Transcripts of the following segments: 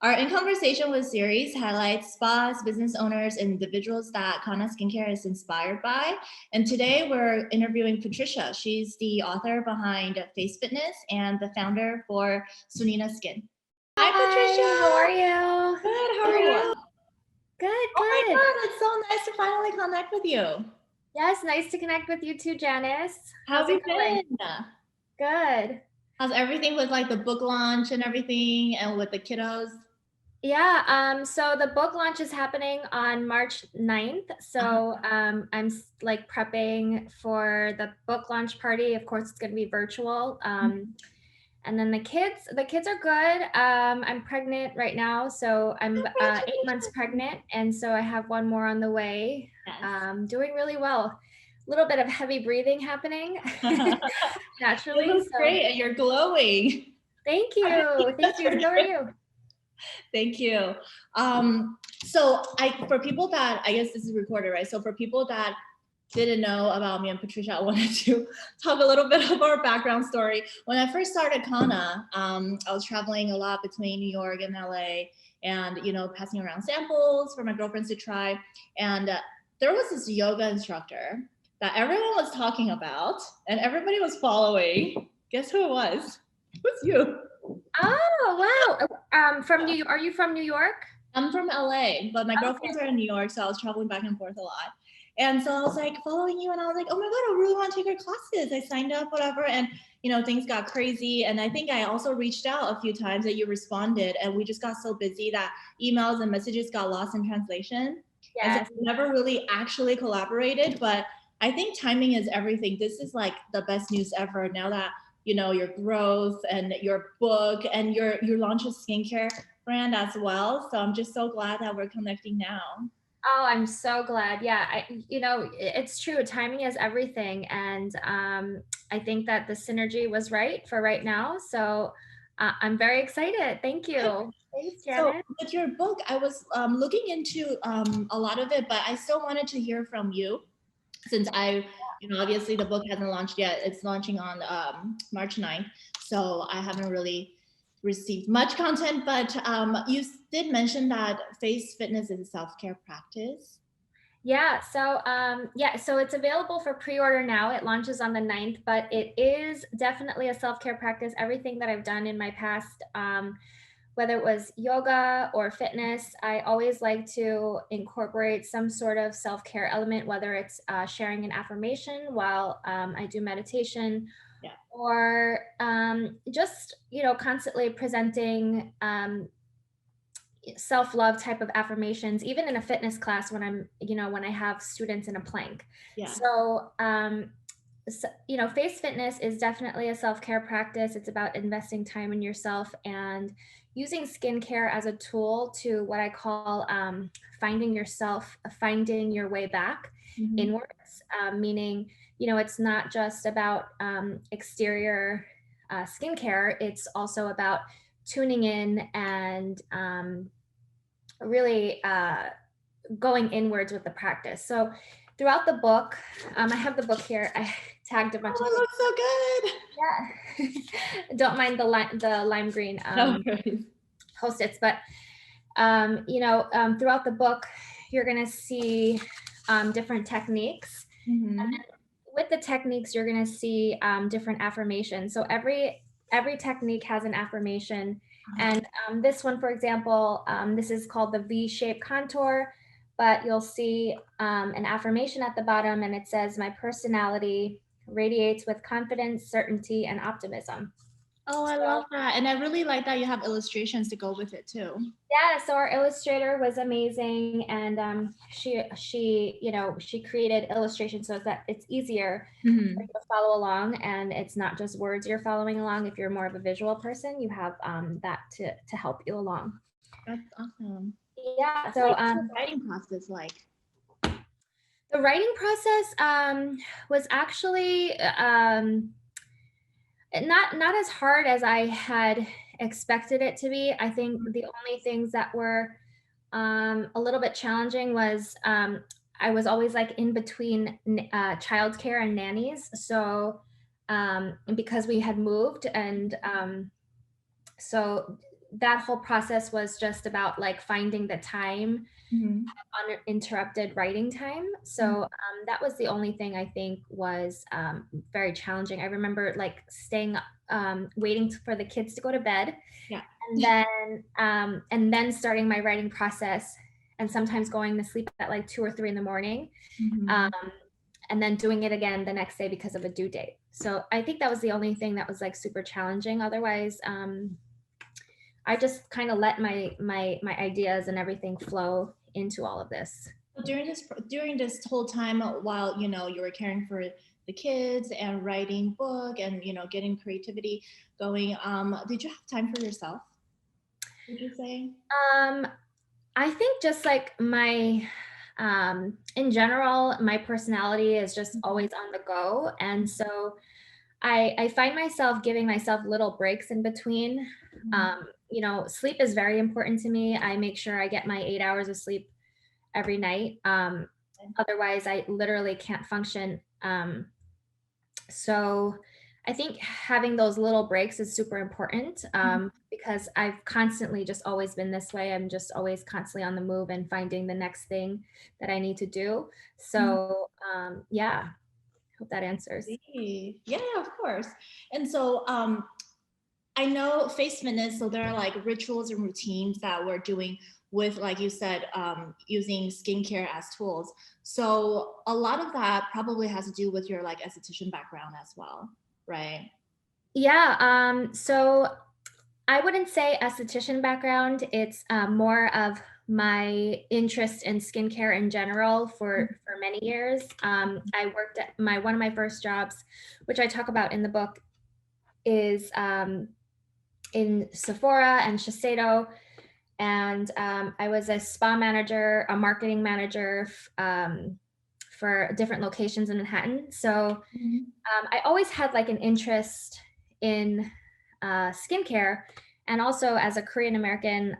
Our In Conversation with series highlights spas, business owners, and individuals that Kana Skincare is inspired by. And today we're interviewing Patricia. She's the author behind Face Fitness and the founder for Sunina Skin. Hi, Patricia. How are you? Good. How are you? Good. Oh my God, it's so nice to finally connect with you. Yes, nice to connect with you too, Janice. How's it going? Good. How's everything with like the book launch and everything, and with the kiddos? Yeah, so the book launch is happening on March 9th. So I'm like prepping for the book launch party. Of course, it's going to be virtual. And then the kids are good. I'm pregnant right now, so I'm 8 months pregnant, and so I have one more on the way. Yes. Doing really well. A little bit of heavy breathing happening naturally. You look great, and you're glowing. Thank you. Thank you. So are you. Thank you. So for people that, I guess this is recorded, right? So for people that didn't know about me and Patricia, I wanted to talk a little bit of our background story. When I first started Kana, I was traveling a lot between New York and LA, and passing around samples for my girlfriends to try. And there was this yoga instructor that everyone was talking about, and everybody was following. Guess who it was? It was you. Oh wow! From New York? Are you from New York? I'm from LA, but my girlfriends are in New York, so I was traveling back and forth a lot. And so I was like following you, and I was like, oh my God, I really want to take your classes. I signed up, whatever, and things got crazy. And I think I also reached out a few times, and you responded, and we just got so busy that emails and messages got lost in translation. Yes. And so we never really actually collaborated, but I think timing is everything. This is like the best news ever now that your growth and your book and your launch of skincare brand as well. So I'm just so glad that we're connecting now. Oh, I'm so glad. Yeah, it's true. Timing is everything. And I think that the synergy was right for right now. So I'm very excited. Thank you. Thanks, Janet. So with your book, I was looking into a lot of it, but I still wanted to hear from you since obviously the book hasn't launched yet. It's launching on March 9th. So I haven't really received much content, but you did mention that Face Fitness is a self-care practice. Yeah, so it's available for pre-order now. It launches on the 9th, but it is definitely a self-care practice. Everything that I've done in my past, whether it was yoga or fitness, I always like to incorporate some sort of self-care element, whether it's sharing an affirmation while I do meditation, or just constantly presenting self-love type of affirmations, even in a fitness class when I'm when I have students in a plank. So Face Fitness is definitely a self-care practice. It's about investing time in yourself and using skincare as a tool to what I call finding yourself, finding your way back inwards, meaning it's not just about exterior skincare. It's also about tuning in and really going inwards with the practice. So throughout the book, I have the book here. I tagged a bunch of it looks so good. Yeah. Don't mind the lime green Post-its, but throughout the book, you're gonna see different techniques. And then with the techniques, you're gonna see different affirmations. So every technique has an affirmation. And this one, for example, this is called the V-shaped contour, but you'll see an affirmation at the bottom, and it says, "My personality radiates with confidence, certainty, and optimism." Oh, I love that. And I really like that you have illustrations to go with it too. Yeah, so our illustrator was amazing, and she created illustrations so that it's easier for you to follow along, and it's not just words you're following along. If you're more of a visual person, you have that to help you along. That's awesome. Yeah. So what's the writing process like? The writing process was actually not as hard as I had expected it to be. I think the only things that were a little bit challenging was I was always like in between childcare and nannies. So because we had moved, and so that whole process was just about like finding the time, uninterrupted writing time. So that was the only thing I think was very challenging. I remember like staying waiting for the kids to go to bed, Yeah. and then starting my writing process, and sometimes going to sleep at like 2 or 3 in the morning, and then doing it again the next day because of a due date. So I think that was the only thing that was like super challenging. Otherwise, I just kind of let my ideas and everything flow into all of this. During this whole time, while you know you were caring for the kids and writing book and you know getting creativity going, did you have time for yourself? Would you say? I think just like my in general, my personality is just always on the go, and so I find myself giving myself little breaks in between. You know, sleep is very important to me. I make sure I get my 8 hours of sleep every night. Otherwise, I literally can't function. So I think having those little breaks is super important, because I've constantly just always been this way. I'm just always constantly on the move and finding the next thing that I need to do. So yeah, hope that answers. Yeah, of course. And so I know face fitness, so there are like rituals and routines that we're doing with, like you said, using skincare as tools. So a lot of that probably has to do with your like esthetician background as well, right? Yeah. So I wouldn't say esthetician background. It's more of my interest in skincare in general for many years. I worked at one of my first jobs, which I talk about in the book, is in Sephora and Shiseido, and I was a spa manager, a marketing manager for different locations in Manhattan. So I always had like an interest in skincare. And also as a Korean American,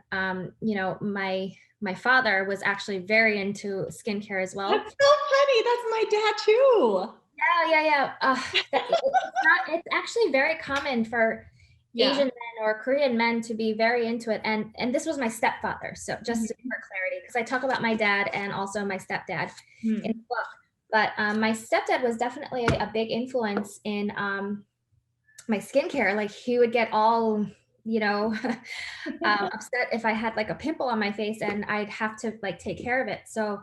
you know, my father was actually very into skincare as well. That's so funny. That's my dad too. Yeah. It's actually very common for Asian men or Korean men to be very into it. And this was my stepfather. So just for clarity, because I talk about my dad and also my stepdad in the book. But my stepdad was definitely a big influence in my skincare. Like he would get all, you know, upset if I had like a pimple on my face and I'd have to like take care of it. So,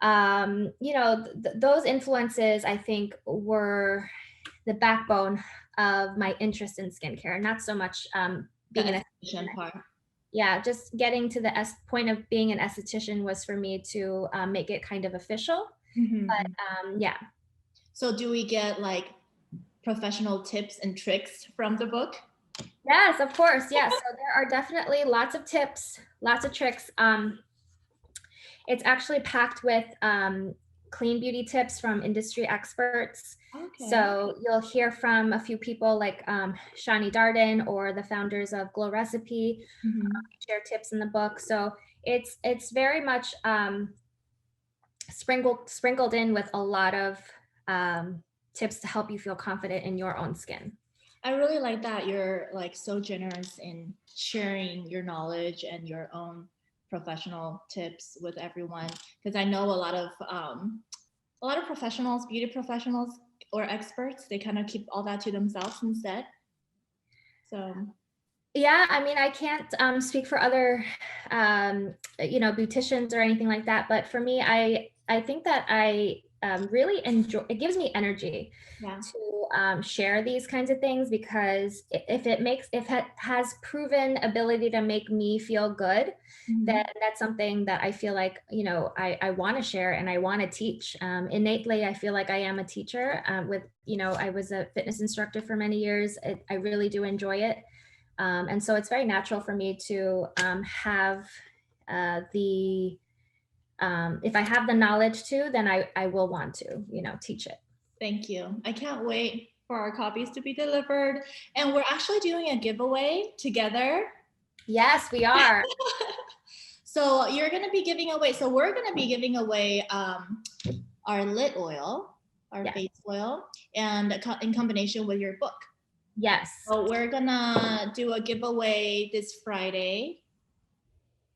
you know, those influences I think were the backbone of my interest in skincare, not so much being an esthetician part. Yeah, just getting to the point of being an esthetician was for me to make it kind of official. But yeah. So do we get like professional tips and tricks from the book? Yes, of course. Yes. So there are definitely lots of tips, lots of tricks. It's actually packed with clean beauty tips from industry experts. Okay. So you'll hear from a few people like Shani Darden or the founders of Glow Recipe, share tips in the book. So it's very much sprinkled in with a lot of tips to help you feel confident in your own skin. I really like that you're like so generous in sharing your knowledge and your own professional tips with everyone, because I know a lot of professionals, beauty professionals or experts, they kind of keep all that to themselves instead. So yeah, I mean, I can't speak for other you know, beauticians or anything like that, but for me, I think that I really enjoy, it gives me energy to share these kinds of things, because if it has proven ability to make me feel good, then that's something that I feel like, you know, I want to share and I want to teach. Innately, I feel like I am a teacher. With, you know, I was a fitness instructor for many years. I really do enjoy it. And so it's very natural for me to have if I have the knowledge to, then I will want to, you know, teach it. Thank you. I can't wait for our copies to be delivered. And we're actually doing a giveaway together. Yes, we are. So you're going to be giving away, so we're going to be giving away our lid oil, our face oil, and in combination with your book. Yes. So we're gonna do a giveaway this Friday.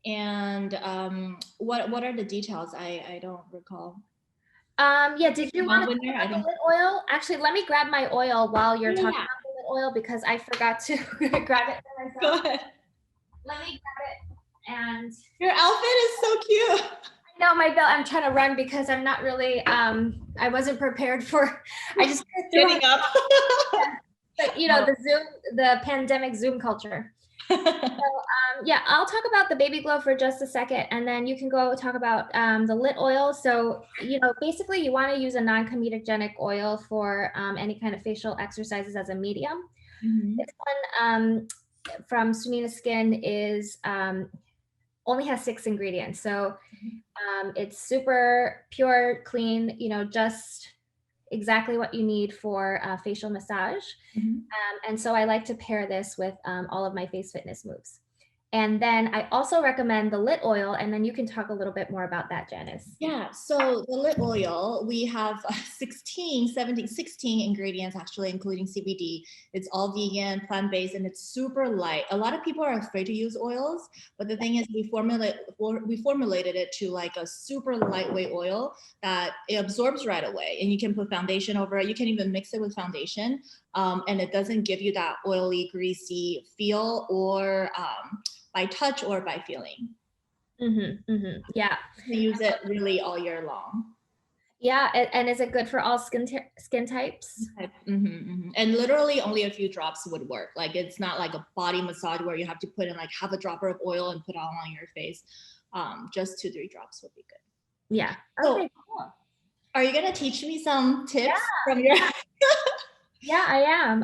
And what are the details? I don't recall. Yeah, did you want to talk Winner, about the lid oil? Actually, let me grab my oil while you're talking about the lid oil because I forgot to grab it for myself. Go ahead. Let me grab it. And your outfit is so cute. I know my belt. I'm trying to run because I'm not really I wasn't prepared for I just getting up. but you know, the pandemic Zoom culture. So yeah, I'll talk about the baby glow for just a second, and then you can go talk about the lid oil. So, you know, basically you want to use a non-comedogenic oil for any kind of facial exercises as a medium. This one from Sunina Skin is only has 6 ingredients. So it's super pure, clean, you know, just exactly what you need for facial massage. And so I like to pair this with all of my face fitness moves. And then I also recommend the lid oil, and then you can talk a little bit more about that, Janice. Yeah, so the lid oil, we have 16 ingredients actually, including CBD. It's all vegan, plant-based, and it's super light. A lot of people are afraid to use oils, but the thing is we formulated it to like a super lightweight oil that it absorbs right away, and you can put foundation over it. You can even mix it with foundation, and it doesn't give you that oily, greasy feel or by touch or by feeling. Yeah. You use it really all year long. Yeah, and is it good for all skin types? And literally only a few drops would work. Like it's not like a body massage where you have to put in like half a dropper of oil and put it all on your face. Just 2-3 drops would be good. Yeah. Okay, cool. Are you gonna teach me some tips from your? Yeah, I am.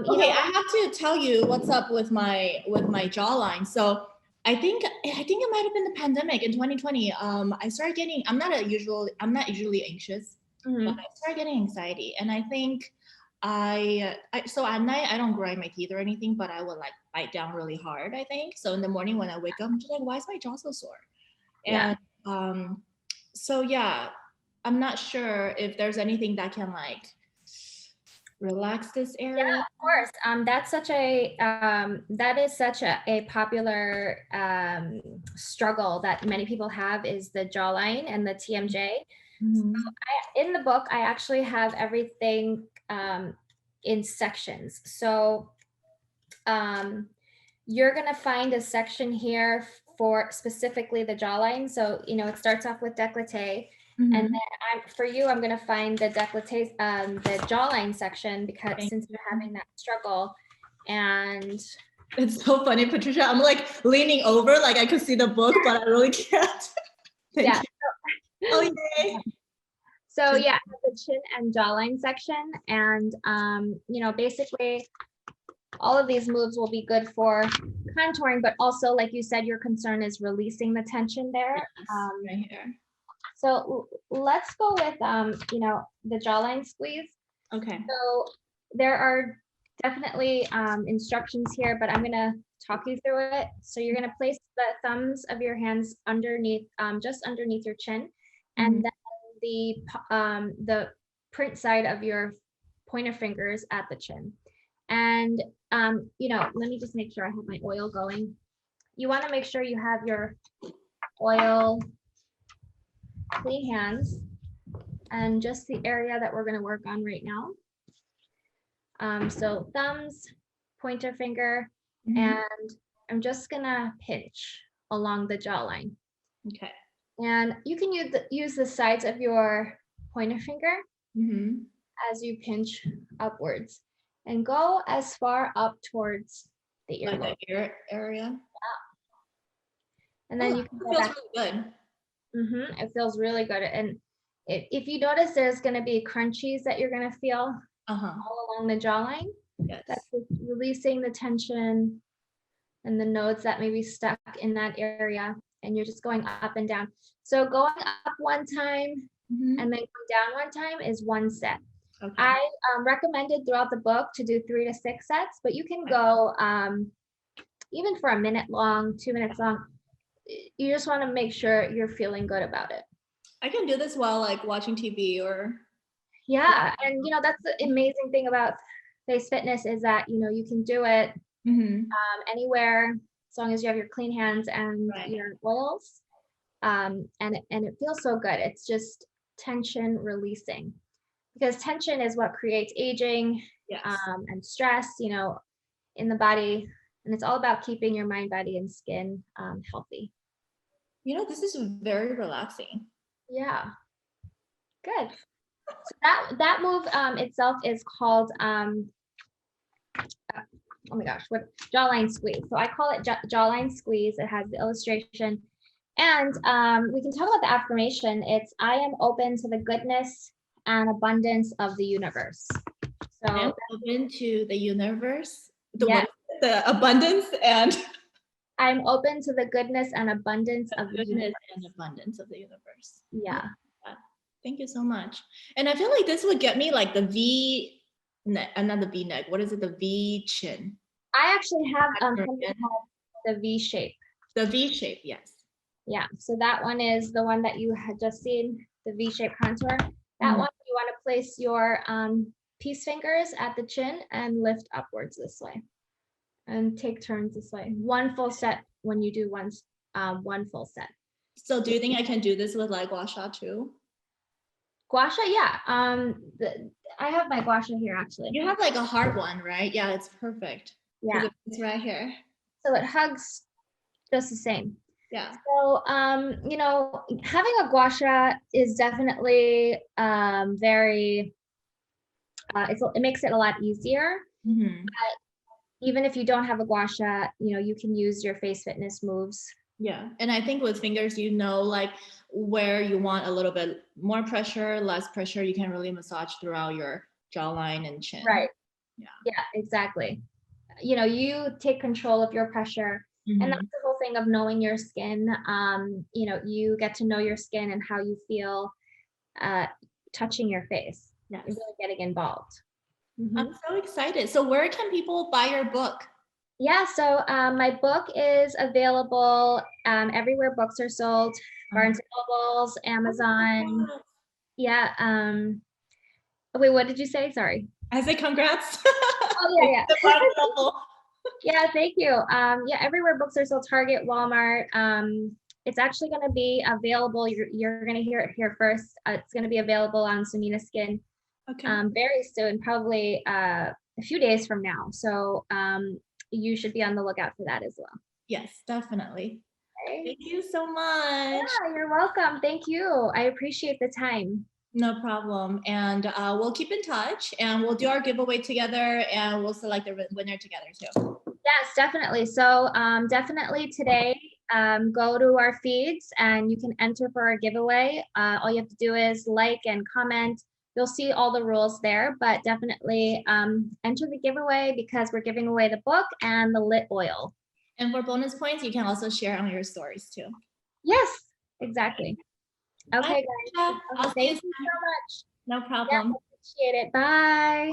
Okay, I have to tell you what's up with my jawline. So I think it might have been the pandemic in 2020. I started getting. I'm not usually anxious, but I started getting anxiety, and I think so at night I don't grind my teeth or anything, but I would like bite down really hard. I think so. In the morning when I wake up, I'm just like, why is my jaw so sore? And so yeah, I'm not sure if there's anything that can like relax this area. Yeah, of course. That is such a popular struggle that many people have is the jawline and the TMJ. So in the book, I actually have everything in sections. So you're gonna find a section here for specifically the jawline. So, you know, it starts off with décolleté. And then for you, I'm going to find the décolleté, the jawline section, because since you're having that struggle. And it's so funny, Patricia. I'm like leaning over, like I could see the book, but I really can't. Thank you. Oh, yay. So yeah, the chin and jawline section. And, you know, basically all of these moves will be good for contouring, but also, like you said, your concern is releasing the tension there. Right here. So let's go with, you know, the jawline squeeze. Okay. So there are definitely instructions here, but I'm going to talk you through it. So you're going to place the thumbs of your hands underneath, just underneath your chin, and then the print side of your pointer fingers at the chin. And, you know, let me just make sure I have my oil going. You want to make sure you have your oil, clean hands, and just the area that we're going to work on right now. So thumbs, pointer finger, and I'm just going to pinch along the jawline. Okay. And you can use the sides of your pointer finger as you pinch upwards. And go as far up towards the earlobe. Like the ear area? Yeah. And then you can go back. Really good. It feels really good. And if you notice, there's going to be crunchies that you're going to feel all along the jawline. Yes. That's releasing the tension and the nodes that may be stuck in that area. And you're just going up and down. So going up one time and then going down one time is one set. Okay. I recommended throughout the book to do 3 to 6 sets, but you can go even for a minute long, 2 minutes long. You just want to make sure you're feeling good about it. I can do this while like watching TV or. Yeah, and you know that's the amazing thing about face fitness is that, you can do it anywhere as long as you have your clean hands and your oils. And it feels so good. It's just tension releasing, because tension is what creates aging and stress, in the body. And it's all about keeping your mind, body, and skin healthy. This is very relaxing. Yeah. Good. So that move itself is called oh my gosh, what Jawline Squeeze. So I call it Jawline Squeeze. It has the illustration. And we can talk about the affirmation. It's, I am open to the goodness and abundance of the universe. So I'm open to the universe, the abundance, and I'm open to the goodness and abundance of the universe. universe. Yeah. Thank you so much. And I feel like this would get me like the V neck, not the V neck. What is it? The V chin. I actually have the V shape. The V shape, yes. Yeah. So that one is the one that you had just seen, the V shape contour. That one, you want to place your peace fingers at the chin and lift upwards this way, and take turns this way. One full set when you do one full set. So do you think I can do this with like gua sha too? Gua sha, yeah. I have my gua sha here actually. You have like a hard one, right? Yeah, it's perfect. Yeah, it's right here. So it hugs just the same. Yeah. So having a gua sha is definitely very. It makes it a lot easier. But even if you don't have a gua sha, you can use your face fitness moves. Yeah. And I think with fingers, like where you want a little bit more pressure, less pressure, you can really massage throughout your jawline and chin. Right. Yeah. Yeah, exactly. You take control of your pressure. And that's the whole thing of knowing your skin. You get to know your skin and how you feel touching your face. Yes. Really getting involved. I'm so excited. So where can people buy your book? Yeah, so my book is available everywhere books are sold. Barnes and Nobles, Amazon. Yeah. Wait, what did you say? Sorry. I said congrats. Oh yeah. Yeah, thank you. Yeah, everywhere books are sold, Target, Walmart. It's actually going to be available. You're going to hear it here first. It's going to be available on Sunina Skin very soon, probably a few days from now. So you should be on the lookout for that as well. Yes, definitely. Okay. Thank you so much. Yeah, you're welcome. Thank you. I appreciate the time. No problem. And we'll keep in touch, and we'll do our giveaway together, and we'll select the winner together too. Yes, definitely. So definitely today, go to our feeds and you can enter for our giveaway. All you have to do is like and comment. You'll see all the rules there, but definitely enter the giveaway because we're giving away the book and the lit oil. And for bonus points, you can also share on your stories too. Yes, exactly. Okay, guys. I'll Thank you so much. No problem. Yeah, appreciate it. Bye.